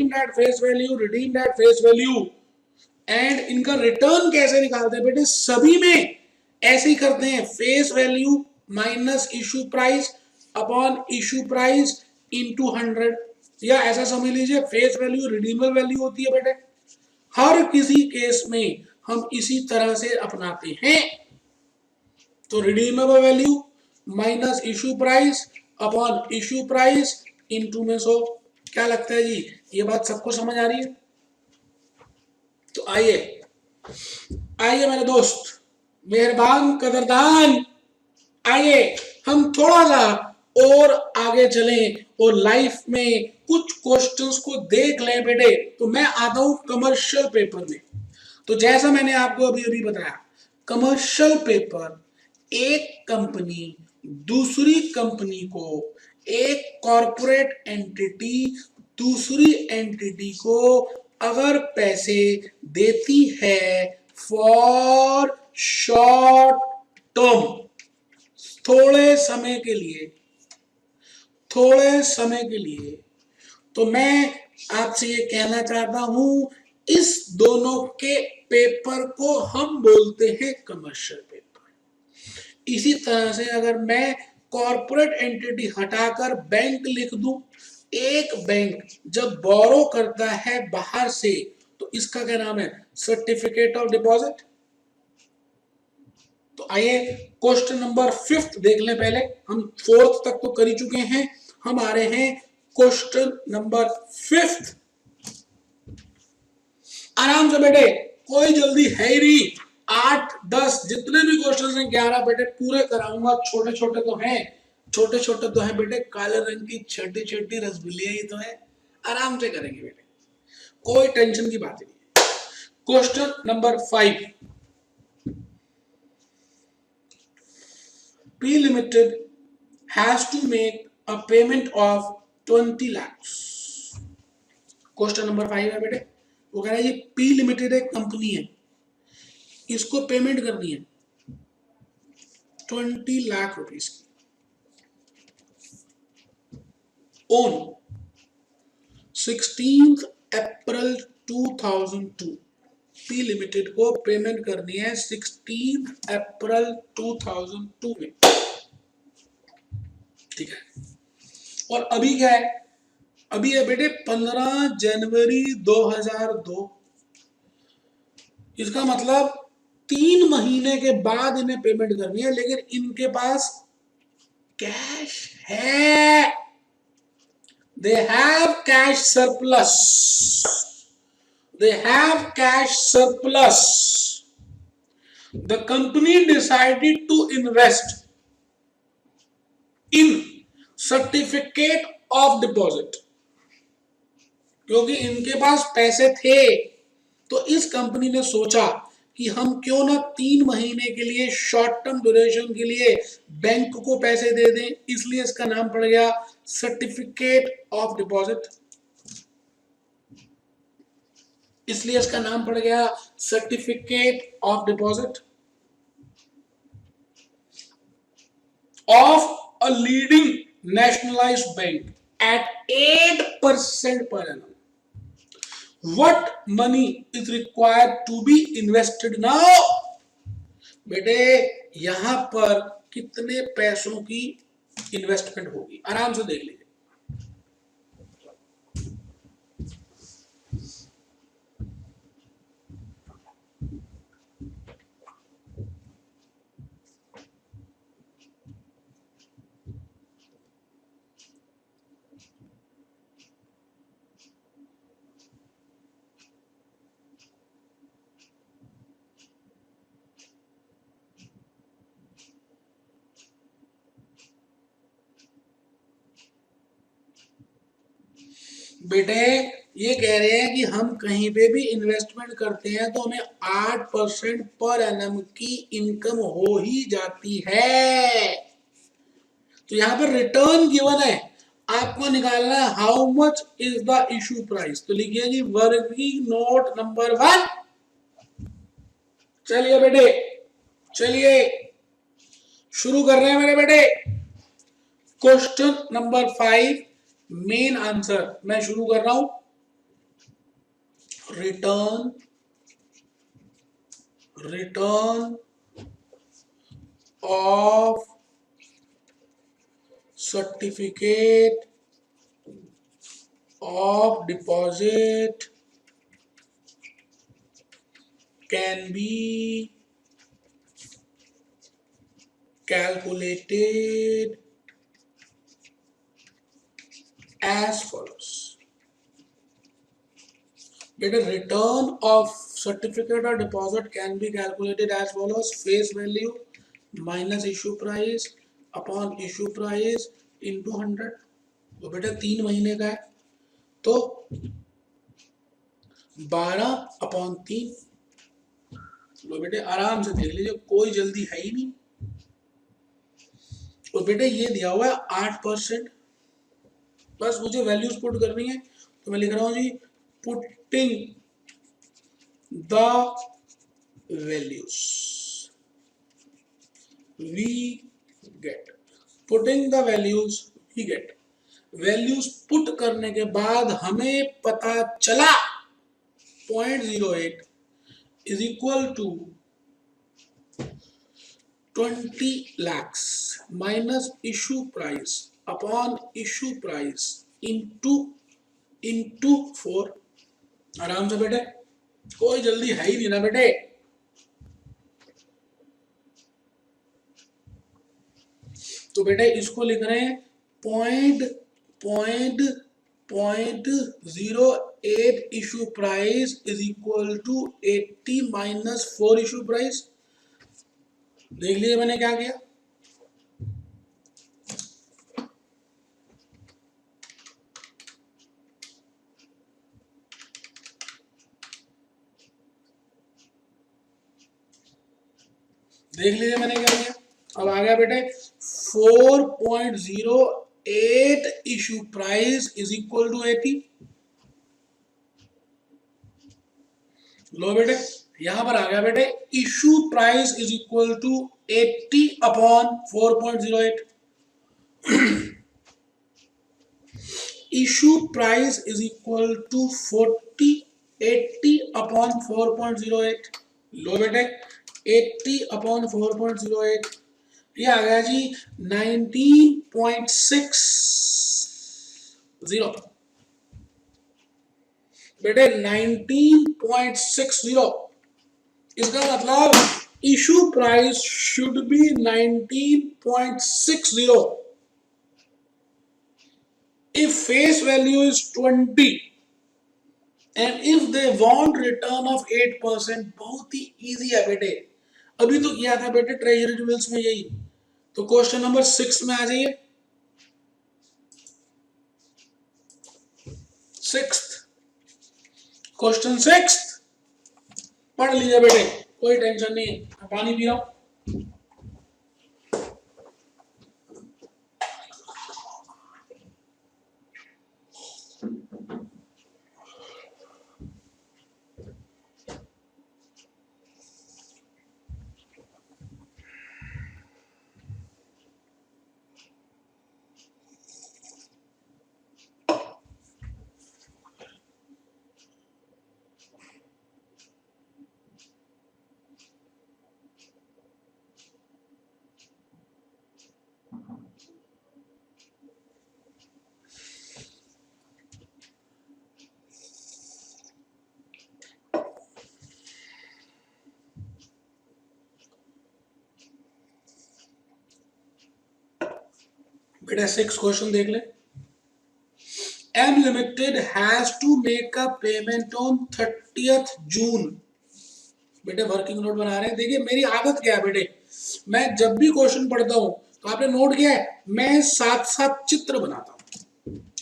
Redeemed at face value, redeemed at face value. And इनका return कैसे निकालते हैं बेटे, सभी में ऐसे ही करते हैं, face value minus issue price upon issue price into 100, या ऐसा समझ लीजिए फेस वैल्यू रिडीमेबल वैल्यू होती है बेटे। हर किसी केस में हम इसी तरह से अपनाते हैं। तो redeemable value minus issue price upon issue price into में 100। क्या लगता है जी, ये बात सबको समझ आ रही है? तो आइए आइए मेरे दोस्त, मेहरबान कदरदान, आइए हम थोड़ा सा और आगे चलें और लाइफ में कुछ क्वेश्चंस को देख लें बेटे। तो मैं आता हूं कमर्शियल पेपर में। तो जैसा मैंने आपको अभी अभी बताया, कमर्शियल पेपर, एक कंपनी दूसरी कंपनी को, एक कॉरपोरेट एंटिटी दूसरी एंटिटी को अगर पैसे देती है फॉर शॉर्ट टर्म, थोड़े समय के लिए, थोड़े समय के लिए, तो मैं आपसे ये कहना चाहता हूं, इस दोनों के पेपर को हम बोलते हैं कमर्शियल पेपर। इसी तरह से अगर मैं कॉर्पोरेट एंटिटी हटाकर बैंक लिख दूं, एक बैंक जब बोरो करता है बाहर से, तो इसका क्या नाम है, सर्टिफिकेट ऑफ डिपॉजिट। तो आइए क्वेश्चन नंबर 5 देख लें पहले, हम 4th तक तो कर ही चुके हैं, हम आ रहे हैं क्वेश्चन नंबर 5। आराम से बेटे, कोई जल्दी है ही नहीं, 8-10 जितने भी क्वेश्चन हैं 11 बेटे पूरे कराऊंगा। छोटे छोटे तो हैं, छोटे छोटे तो हैं बेटे, काले रंग की छोटी छोटी रसगुल्लियां ही तो है, आराम से करेंगे बेटे, कोई टेंशन की बात नहीं। Question number 5, P Limited has to make a payment of 20 lakhs। Question number 5 है बेटे, वो कह रहा है ये P Limited एक कंपनी है, इसको पेमेंट करनी है 20 लाख रुपीस की ऑन 16 अप्रैल 2002। P लिमिटेड को पेमेंट करनी है 16 अप्रैल 2002 में, ठीक है। और अभी क्या है, अभी है बेटे 15 जनवरी 2002। इसका मतलब 3 महीने के बाद इन्हें पेमेंट करनी है, लेकिन इनके पास कैश है, they have cash surplus, they have cash surplus। The company decided to invest in certificate of deposit। क्योंकि इनके पास पैसे थे, तो इस कंपनी ने सोचा कि हम क्यों ना 3 महीने के लिए शॉर्ट टर्म ड्यूरेशन के लिए बैंक को पैसे दे दें, इसलिए इसका नाम पड़ गया सर्टिफिकेट ऑफ डिपॉजिट, इसलिए इसका नाम पड़ गया certificate of deposit of a leading nationalised bank at 8% per annum। What money is required to be invested now? बेटे यहां पर कितने पैसों की इन्वेस्टमेंट होगी, आराम से देख लीजिए। बेटे ये कह रहे हैं कि हम कहीं पे भी इन्वेस्टमेंट करते हैं तो हमें 8% पर एनम की इनकम हो ही जाती है। तो यहां पर रिटर्न गिवन है, आपको निकालना है how much is the issue price. तो लिखिए जी वर्किंग नोट नंबर 1। चलिए बेटे, चलिए शुरू कर रहे हैं मेरे बेटे। क्वेश्चन नंबर 5 मेन आंसर मैं शुरू कर रहा हूं। Return of certificate of deposit can be calculated as follows. Better return of certificate or deposit can be calculated as follows: face value minus issue price upon issue price into 100. तो बेटा 3 महीने का है तो 12/3। लो बेटे आराम से देख लीजिए, कोई जल्दी है ही नहीं। तो बेटे ये दिया हुआ है 8%, बस मुझे वैल्यूज पुट करनी है। तो मैं लिख रहा हूं जी, putting the values we get. Putting the values we get, values put करने के बाद हमें पता चला 0.08 is equal to 20 lakhs minus issue price upon issue price into 4। आराम से बेटे, कोई जल्दी है ही नहीं ना बेटे। तो बेटे इसको लिख रहे हैं .08 issue price is equal to 80 minus 4 issue price. देख लीजिए मैंने क्या किया। देख लीजिए मैंने क्या किया। अब आ गया बेटे 4.08 issue price is equal to 80। लो बेटे यहां पर आ गया बेटे issue price is equal to 80 upon 4.08। Issue price is equal to 40, 80 upon 4.08। लो बेटे 80 अपॉन 4.08, ये आ गया जी 19.60। बेटे 19.60, इसका मतलब issue price should be 19.60 if face value is 20 and if they want return of 8%। बहुत ही इजी है बेटे, अभी तो किया था बेटे ट्रेजरी बिल्स में यही। तो क्वेश्चन नंबर 6 में आ जाइए। 6th क्वेश्चन 6 पढ़ लीजिए बेटे, कोई टेंशन नहीं, पानी पी रहा हूं। बेटा 6 क्वेश्चन देख ले। M Limited has to make a payment on 30th June। बेटे वर्किंग नोट बना रहे हैं। देखिए मेरी आदत क्या है बेटे, मैं जब भी क्वेश्चन पढ़ता हूं तो आपने नोट किया है, मैं साथ साथ चित्र बनाता हूं।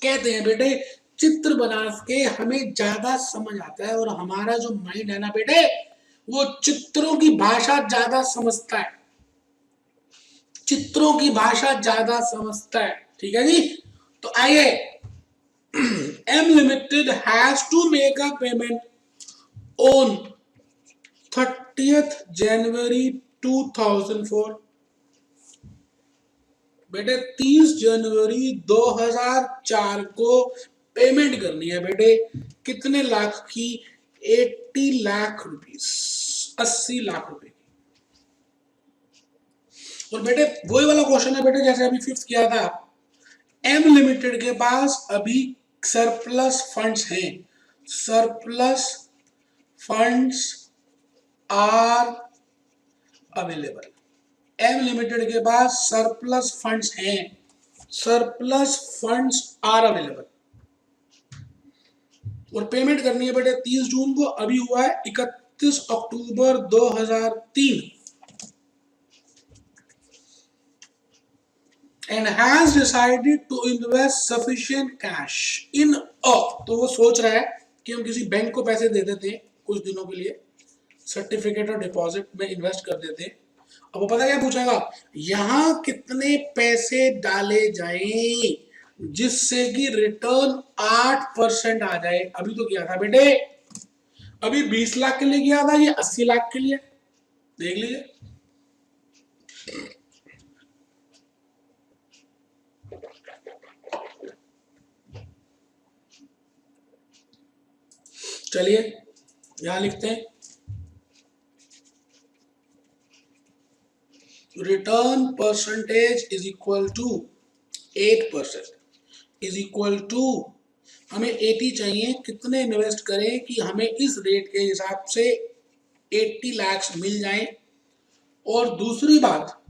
कहते हैं बेटे चित्र बना के हमें ज्यादा समझ आता है, और हमारा जो माइंड है ना बेटे वो चित्रों की भाषा ज्यादा समझता है, चित्रों की भाषा ज्यादा समझता है। ठीक है जी। तो आइए, M Limited has to make a payment on 30th January 2004। बेटे 30 जनवरी 2004 को पेमेंट करनी है बेटे, कितने लाख की? 80 लाख रुपीस, 80 लाख रुपए की। और बेटे वही वाला क्वेश्चन है बेटे, जैसे अभी फिफ्थ किया था, एम लिमिटेड के पास अभी सरप्लस फंड्स हैं, surplus funds are available. M limited के पास सरप्लस फंड्स हैं, सरप्लस फंड्स आर अवेलेबल, और पेमेंट करनी है बेटे 30 जून को, अभी हुआ है 31 October 2003, and has decided to invest sufficient cash in a, तो वो सोच रहा है कि हम किसी बैंक को पैसे दे देते हैं कुछ दिनों के लिए, सर्टिफिकेट और डिपॉजिट में इन्वेस्ट कर देते हैं। अब वो पता क्या पूछेगा, यहां कितने पैसे डाले जाएं जिससे कि रिटर्न 8% आ जाए। अभी तो किया था बेटे, अभी 20 लाख के लिए किया था, ये 80 लाख के लिए, देख लीजिए। चलिए यहां लिखते हैं, return percentage is equal to 8% is equal to, हमें 80 चाहिए, कितने इन्वेस्ट करें कि हमें इस रेट के हिसाब से 80 लाख मिल जाएं। और दूसरी बात,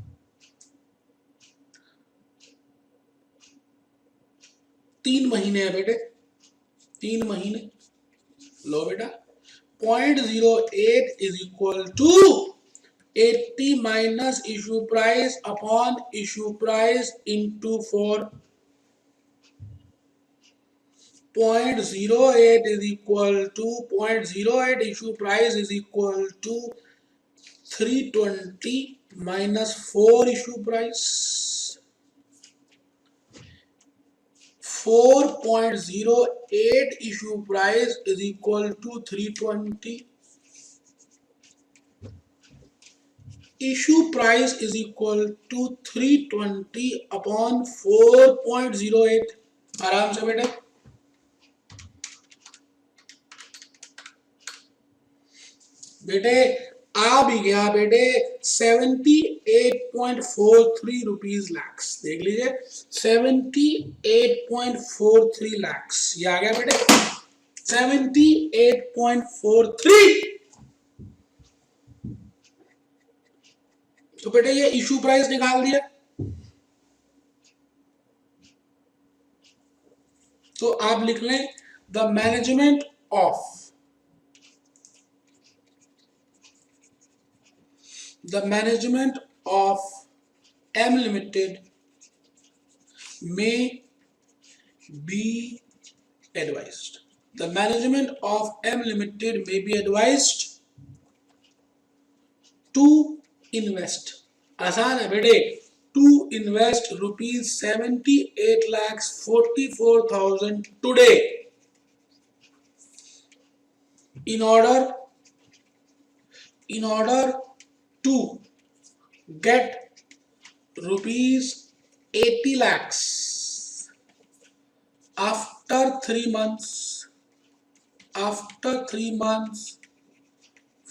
तीन महीने है बेटे, 3 महीने, लो बेटा 0.08 is equal to 80 minus issue price upon issue price into 4, 0.08 is equal to 0.08 issue price is equal to 320 minus 4 issue price, 4.08 issue price is equal to 320, issue price is equal to 320 upon 4.08, आराम से बेटा बेटे आ भी गया बेटे 78.43 rupees lakhs, देख लीजिए 78.43 लैक्स, ये आ गया बेटे 78.43। तो बेटे ये इशू प्राइस निकाल दिया, तो आप लिख लें the management of, the management of M Limited may be advised, the management of M Limited may be advised to invest, आसान है बेटे, to invest rupees 78,44,000 today in order to get rupees 80 lakhs after 3 months, after 3 months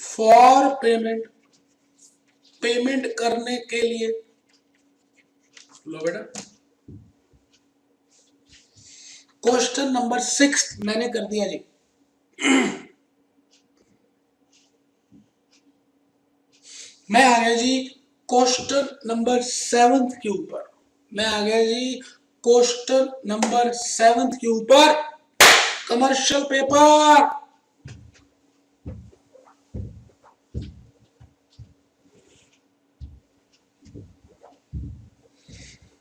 for payment करने के लिए। लो बेटा question number 6 मैंने कर दिया जी। मैं आ गया जी क्वेश्चन नंबर 7 के ऊपर, मैं आ गया जी क्वेश्चन नंबर 7 के ऊपर, कमर्शियल पेपर।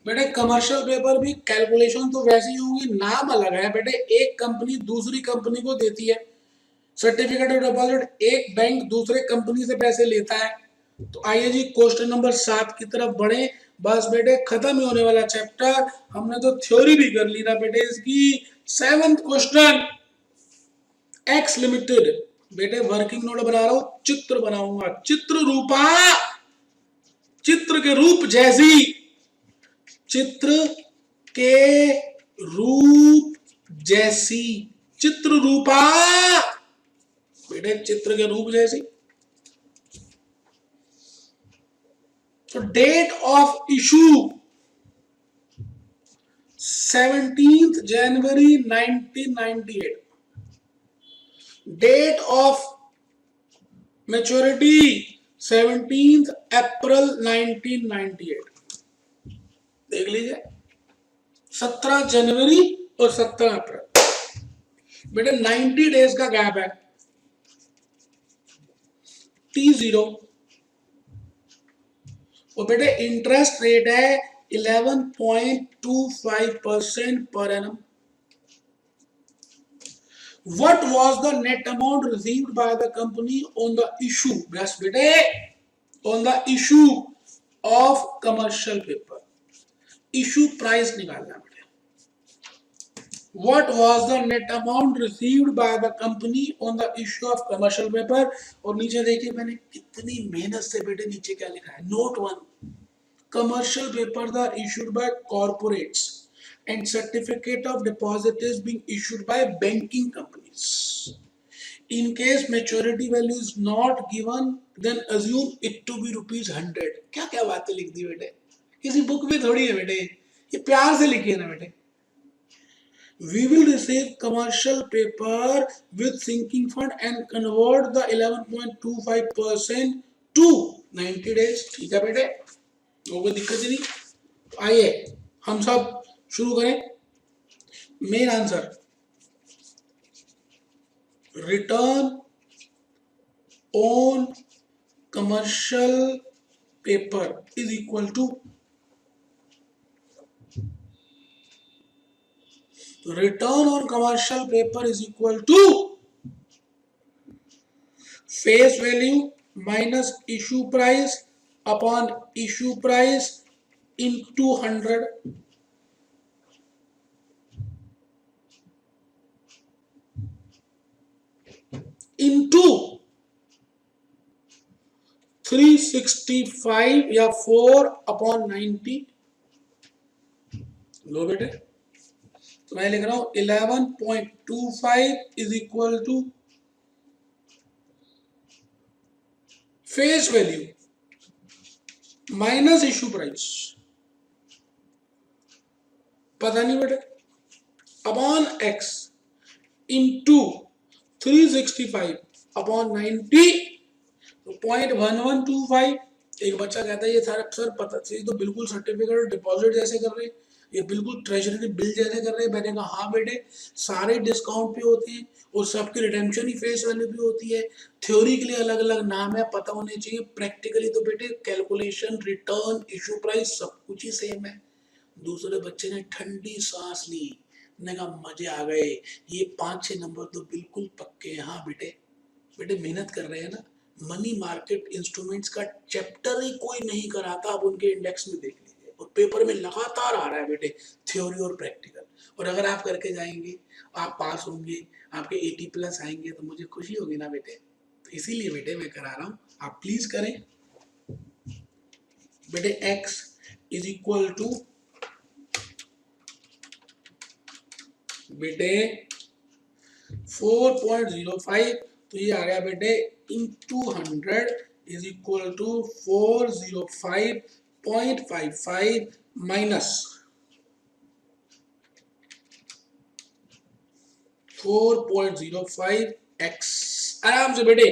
बेटे कमर्शियल पेपर भी कैलकुलेशन तो वैसी होंगी, नाम अलग है बेटे, एक कंपनी दूसरी कंपनी को देती है सर्टिफिकेट ऑफ डिपॉजिट, एक बैंक दूसरे कंपनी से पैसे लेता है। तो आइए जी क्वेश्चन नंबर 7 की तरफ बढ़े, बस बेटे खत्म ही होने वाला चैप्टर, हमने तो थ्योरी भी कर ली था बेटे इसकी। 7th क्वेश्चन, एक्स लिमिटेड, बेटे वर्किंग नोट बना रहा हूं, चित्र बनाऊंगा, चित्र रूपा, चित्र के रूप जैसी, चित्र के रूप जैसी, चित्र रूपा बेटे चित्र के रूप जैसी। तो date of issue 17th January 1998, date of maturity 17th April 1998। देख लीजिए 17 जनवरी और 17 अप्रैल, बेटे 90 डेज का गैप है। T0 और बेटे इंटरेस्ट रेट है 11.25% per annum. What was the net amount received by the company on the issue? बस बेटे on the issue of commercial paper, issue price निकालना बेटे। What was the net amount received by the company on the issue of commercial paper? और नीचे देखिए मैंने कितनी मेहनत से बेटे नीचे क्या लिखा है, Note 1, commercial papers are issued by corporates and certificate of deposit is being issued by banking companies. In case maturity value is not given, then assume it to be ₹100। क्या क्या बातें लिख दी बेटे, किसी बुक में थोड़ी है बेटे, ये प्यार से लिखिए ना बेटे। We will receive commercial paper with sinking fund and convert the 11.25% to 90 days। ठीक है बेटे, कोई दिक्कत ही नहीं। आइए हम सब शुरू करें। Main answer, return on commercial paper is equal to, return on commercial paper is equal to face value minus issue price upon issue price into 100 into 365 या 4/90। लो बेटे, तो मैं लिख रहा हूं 11.25 is equal to face value minus issue price, पता नहीं बेटे, अपॉन x इंटू 365/90, तो 0.1125। एक बच्चा कहता है ये सर पता चीज तो बिल्कुल सर्टिफिकेट डिपॉजिट जैसे कर रहे हैं, ये बिल्कुल ट्रेजरी बिल जैसे कर रहे हैं। मैंने कहा हाँ बेटे, सारे डिस्काउंट पे होते हैं और सबकी रिडेम्पशन ही फेस वैल्यू पे होती है। थ्योरी के लिए अलग अलग नाम है, पता होने चाहिए। प्रैक्टिकली तो बेटे कैलकुलेशन, रिटर्न, इशू प्राइस सब कुछ ही सेम है। दूसरे बच्चे ने ठंडी सांस ली, ने कहा मजे आ गए, ये 5-6 नंबर तो बिल्कुल पक्के हैं। हाँ बेटे, बेटे मेहनत कर रहे हैं ना। मनी मार्केट इंस्ट्रूमेंट्स का चैप्टर ही कोई नहीं कराता, आप उनके इंडेक्स में देख लीजिए, और पेपर में लगातार आ रहा है बेटे थ्योरी और प्रैक्टिकल। और अगर आप करके जाएंगे, आप पास होंगे, आपके 80+ आएंगे तो मुझे खुशी होगी ना बेटे। तो इसीलिए बेटे मैं करा रहा हूँ, आप प्लीज करें बेटे। x इज इक्वल टू बेटे 4.05, तो ये आ गया बेटे into 100 is equal to 405.55 minus 4.05x। आराम से बेटे,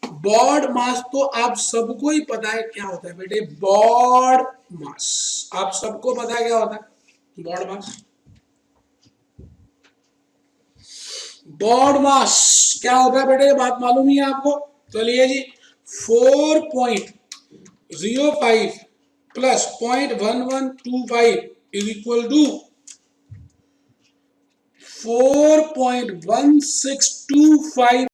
बॉड मास तो आप सबको ही पता है क्या होता है बेटे, बॉड मास आप सबको पता है क्या होता है। बॉड मास, बॉड मास क्या होता है बेटे, ये बात मालूम ही है आपको। चलिए जी, 4.05 प्लस 0.1125 इज इक्वल टू 4.1625